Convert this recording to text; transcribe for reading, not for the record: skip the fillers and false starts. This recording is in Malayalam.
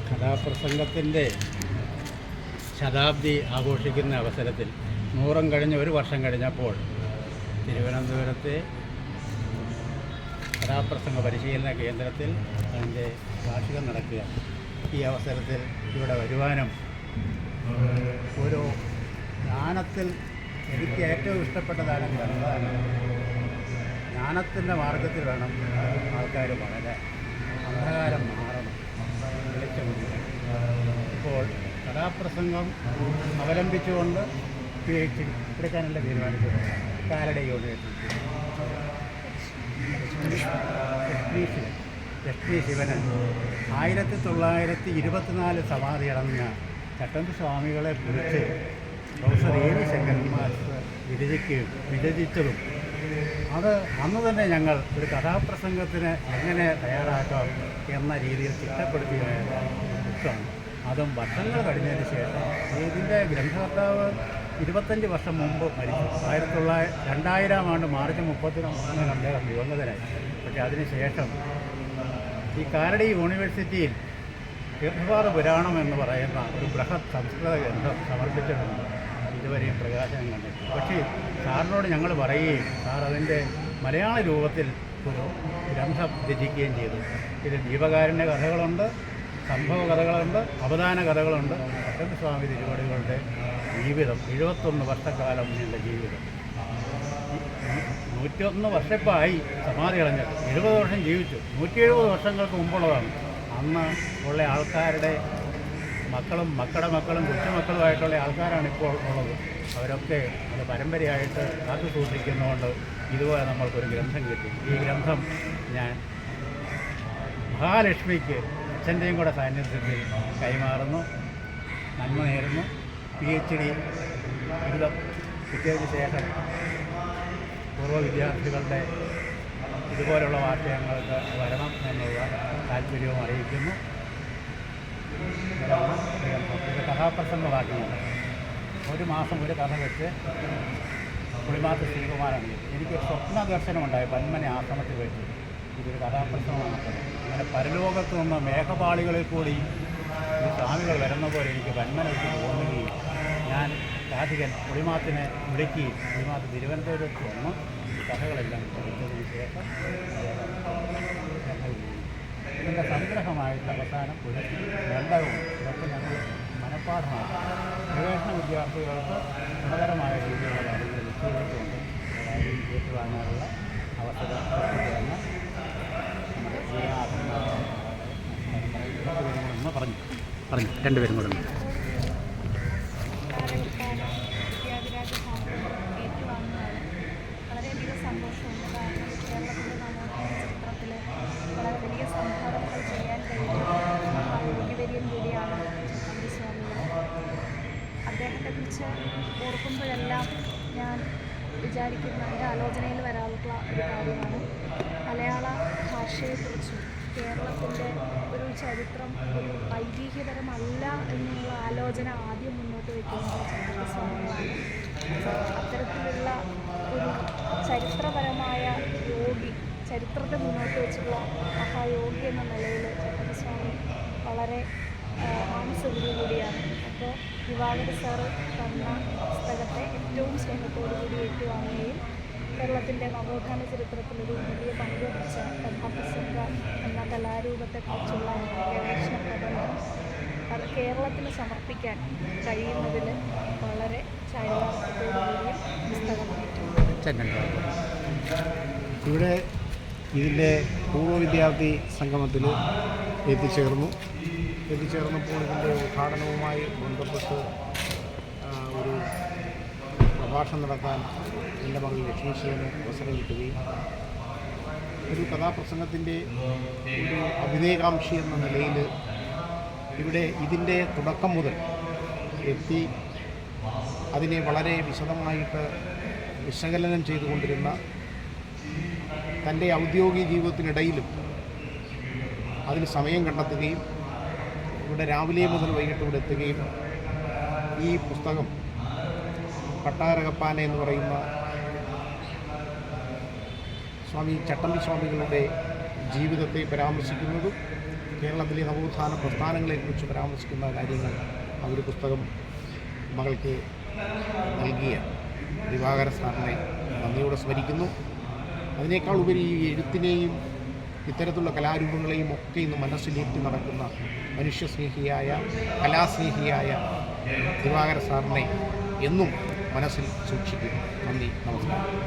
കഥാപ്രസംഗത്തിൻ്റെ ശതാബ്ദി ആഘോഷിക്കുന്ന അവസരത്തിൽ 100 കഴിഞ്ഞ് 1 വർഷം കഴിഞ്ഞപ്പോൾ തിരുവനന്തപുരത്തെ കഥാപ്രസംഗ പരിശീലന കേന്ദ്രത്തിൽ അതിൻ്റെ വാർഷികം നടക്കുക. ഈ അവസരത്തിൽ ഇവിടെ വരുവാനും ഒരു ജ്ഞാനത്തിൽ എനിക്ക് ഏറ്റവും ഇഷ്ടപ്പെട്ടതാണ് ഗ്രന്ഥദാനം. ജ്ഞാനത്തിൻ്റെ മാർഗത്തിൽ വേണം ആൾക്കാർ വളരെ അന്ധകാരം മാറണം, വെളിച്ചമുണ്ട്. ഇപ്പോൾ കഥാപ്രസംഗം അവലംബിച്ചുകൊണ്ട് PhD എടുക്കാനല്ല തീരുമാനിച്ചത്. കാലടി യൂണിവേഴ്സിറ്റി SP ശിവനൻ 1924 സമാധി അടഞ്ഞ ചട്ടമ്പി സ്വാമികളെ കുറിച്ച് പ്രൊഫസർ AV ശങ്കരൻ മാസ്റ്റർ വിരചിച്ചതും അത് അന്ന് തന്നെ ഞങ്ങൾ ഒരു കഥാപ്രസംഗത്തിന് എങ്ങനെ തയ്യാറാക്കാം എന്ന രീതിയിൽ ചിട്ടപ്പെടുത്തിയ പുസ്തകമാണ്. അതും വർഷങ്ങൾ കഴിഞ്ഞതിന് ശേഷം ഇതിൻ്റെ ഗ്രന്ഥകർത്താവ് 25 വർഷം മുമ്പ് മരിച്ചു. 2000 ആണ്ട് മാർച്ച് 31 അദ്ദേഹം ദിവംഗതനായി. പക്ഷേ അതിനുശേഷം ഈ കാലടി യൂണിവേഴ്സിറ്റിയിൽ തീർത്ഥപാദ പുരാണം എന്ന് പറയുന്ന ഒരു ബൃഹത് സംസ്കൃത ഗ്രന്ഥം സമർപ്പിച്ചിട്ടുണ്ട്. ഇതുവരെയും പ്രകാശനം കണ്ടിട്ടുണ്ട്. പക്ഷേ സാറിനോട് ഞങ്ങൾ പറയുകയും സാർ അതിൻ്റെ മലയാള രൂപത്തിൽ ഒരു ഗ്രന്ഥം രചിക്കുകയും ചെയ്തു. ഇത് ജീവകാരുണ്യ കഥകളുണ്ട്, സംഭവ കഥകളുണ്ട്, അവദാന കഥകളുണ്ട്. ചട്ടമ്പി സ്വാമി തിരുവടികളുടെ ജീവിതം 71 വർഷക്കാലം നീണ്ട ജീവിതം. 101 വർഷപ്പായി സമാധി കളഞ്ഞത്. 70 വർഷം ജീവിച്ചു. 170 വർഷങ്ങൾക്ക് മുമ്പുള്ളതാണ്. അന്ന് ഉള്ള ആൾക്കാരുടെ മക്കളും മക്കളുടെ മക്കളും കൊച്ചുമക്കളുമായിട്ടുള്ള ആൾക്കാരാണ് ഇപ്പോൾ ഉള്ളത്. അവരൊക്കെ അത് പരമ്പരയായിട്ട് കാത്തു സൂക്ഷിക്കുന്നതുകൊണ്ട് ഇതുപോലെ നമ്മൾക്കൊരു ഗ്രന്ഥം കിട്ടി. ഈ ഗ്രന്ഥം ഞാൻ മഹാലക്ഷ്മിക്ക് അച്ഛൻ്റെയും കൂടെ സാന്നിധ്യത്തിൽ കൈമാറുന്നു. നന്മ നേരുന്നു. PhD ബിരുദം കിട്ടിയതിന് ശേഷം പൂർവ്വ വിദ്യാർത്ഥികളുടെ ഇതുപോലുള്ള വാർത്തകങ്ങൾക്ക് വരണം എന്നുള്ള താല്പര്യവും അറിയിക്കുന്നു. ഇത് കഥാപ്രസംഗമാക്കിയില്ല. 1 മാസം ഒരു കഥ വെച്ച് പുളിമാത്ത് ശ്രീകുമാരാണ്. എനിക്കൊരു സ്വപ്ന ദർശനമുണ്ടായി പന്മന ആശ്രമത്തിൽ വെച്ച് ഇതൊരു കഥാപ്രസംഗമാക്കണം. അങ്ങനെ പരലോകത്ത് നിന്ന് മേഘപാളികളിൽ കൂടി ഈ സ്വാമികൾ വരുന്ന പോലെ എനിക്ക് പന്മന വെച്ച് തോന്നുകയും ഞാൻ രാധികൻ പുളിമാത്തിനെ വിളിക്കുകയും പുളിമാത്ത് തിരുവനന്തപുരത്ത് വന്ന് ഈ കഥകളെല്ലാം പഠിച്ചതിന് ശേഷം ഇതിൻ്റെ സംഗ്രഹമായിട്ട് അവസാനം ഒരു ഗ്രന്ഥവും ഇതൊക്കെ ഞങ്ങൾ മനഃപ്പാഠമാക്കി ഗവേഷണ വിദ്യാർത്ഥികൾക്ക് ഗുണകരമായ രീതിയിലുള്ള കാര്യങ്ങൾ നിശ്ചയിച്ചുകൊണ്ട് ഏറ്റുവാങ്ങാനുള്ള അവസരം തന്നെ നമ്മുടെ പറഞ്ഞു 2 പേരും കൂടെ വളരെയധികം സന്തോഷമുണ്ട്. കാരണം കേരളത്തിൻ്റെ നവോത്ഥാന ചരിത്രത്തിൽ വളരെ വലിയ സംഭാവനകൾ ചെയ്യാൻ കഴിയുന്ന യോഗ്യവര്യൻ കൂടിയാണ് ചട്ടമ്പി സ്വാമികൾ. അദ്ദേഹത്തെക്കുറിച്ച് ഓർക്കുമ്പോഴെല്ലാം ഞാൻ വിചാരിക്കുന്ന എൻ്റെ ആലോചനയിൽ വരാറുള്ള ഒരു കാര്യമാണ് മലയാള ഭാഷയെക്കുറിച്ചും കേരളത്തിൻ്റെ ഒരു ചരിത്രം ഒരു ഐതിഹ്യപരമല്ല എന്നുള്ള ആലോചന ആദ്യം മുന്നോട്ട് വയ്ക്കുന്നത് ചട്ടമ്പി സ്വാമികളാണ്. അത്തരത്തിലുള്ള ഒരു ചരിത്രപരമായ യോഗി, ചരിത്രത്തെ മുന്നോട്ട് വെച്ചുള്ള മഹായോഗി എന്ന നിലയിൽ ചട്ടമ്പി സ്വാമി വളരെ മാനസികത കൂടിയാണ്. അപ്പോൾ ദിവാകര സാറ് തന്ന പുസ്തകത്തെ ഏറ്റവും സ്നേഹത്തോടു കൂടി ഏറ്റുവാങ്ങുകയും കേരളത്തിൻ്റെ നവോത്ഥാന ചരിത്രത്തിലൊരു വലിയ പങ്ക് വഹിച്ച കഥാപ്രസംഗ എന്ന കലാരൂപത്തെക്കുറിച്ചുള്ള ഗവേഷണ പ്രബന്ധം അത് കേരളത്തിന് സമർപ്പിക്കാൻ കഴിയുന്നതിൽ വളരെ ചാരിതാർത്ഥ്യത്തോടുകൂടിയ പുസ്തകമായിട്ടുണ്ട്. ഇവിടെ ഇതിൻ്റെ പൂർവ്വ വിദ്യാർത്ഥി സംഗമത്തിൽ എത്തിച്ചേർന്നപ്പോൾ ഇതിൻ്റെ ഉദ്ഘാടനവുമായി ബന്ധപ്പെട്ട് ഒരു പ്രഭാഷണം നടത്താൻ എൻ്റെ മകൾ ലക്ഷ്മി ശിവന് അവസരം കിട്ടുകയും ഒരു കഥാപ്രസംഗത്തിൻ്റെ ഒരു അഭിനയകാംക്ഷി എന്ന നിലയിൽ ഇവിടെ ഇതിൻ്റെ തുടക്കം മുതൽ എത്തി അതിനെ വളരെ വിശദമായിട്ട് വിശകലനം ചെയ്തുകൊണ്ടിരുന്ന തൻ്റെ ഔദ്യോഗിക ജീവിതത്തിനിടയിലും അതിന് സമയം കണ്ടെത്തുകയും ഇവിടെ രാവിലെ മുതൽ വൈകിട്ട് ഇവിടെ എത്തുകയും ഈ പുസ്തകം പട്ടാരകപ്പാന എന്ന് പറയുന്ന സ്വാമി ചട്ടമ്പി സ്വാമികളുടെ ജീവിതത്തെ പരാമർശിക്കുന്നതും കേരളത്തിലെ നവോത്ഥാന പ്രസ്ഥാനങ്ങളെക്കുറിച്ച് പരാമർശിക്കുന്ന കാര്യങ്ങൾ ആ ഒരു പുസ്തകം മകൾക്ക് നൽകിയ ദിവാകര സാറിനെ നന്ദിയോടെ സ്മരിക്കുന്നു. അതിനേക്കാൾ ഉപരി ഈ എഴുത്തിനെയും ഇത്തരത്തിലുള്ള കലാരൂപങ്ങളെയും ഒക്കെ ഇന്ന് മനസ്സിലേറ്റി നടക്കുന്ന മനുഷ്യസ്നേഹിയായ കലാസ്നേഹിയായ ദിവാകര സാറിനെ എന്നും മനസ്സിൽ സൂക്ഷിക്കും. നന്ദി, നമസ്കാരം.